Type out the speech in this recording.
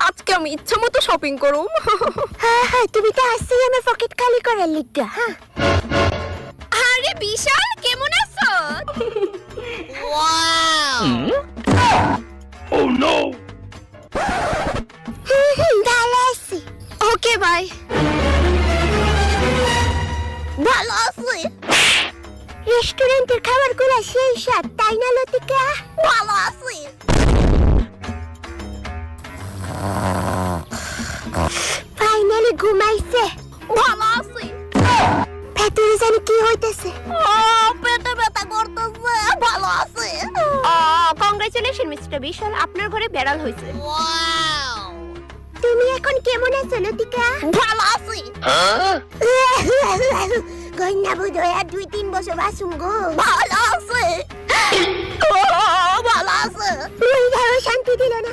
আজকে আমি ইচ্ছা মতো শপিং করুম। হ্যাঁ হ্যাঁ, তুমি তো আসছেই আমার পকেট খালি করার লিগা। হ্যাঁ, আরে বিশাল, কেমন আছো? ওয়াও! Oh no! ভালো আছি। Okay bye. ভালো আছি। রেস্টুরেন্টের খাবারগুলো সেই স্বাদ, তাই না লতিকা? ভালো আছি। ফাইনালি ঘুমাইছে। ভালো আছি। ভেতরে জানি কি হইতেছে। পেটে ব্যথা করতেছে। ভালো আছে। কংগ্রেচুলেশন মিস্টার বিশাল, আপনার ঘরে বেড়াল হয়েছে। ওয়াও! তুমি এখন কেমন আছো লতিকা? ভালো আছি। গয়না বোধ হয় আর 2-3 বছর বাসুম গো। ভালো আছে। ভালো আছে। ওই শান্তি দিল না।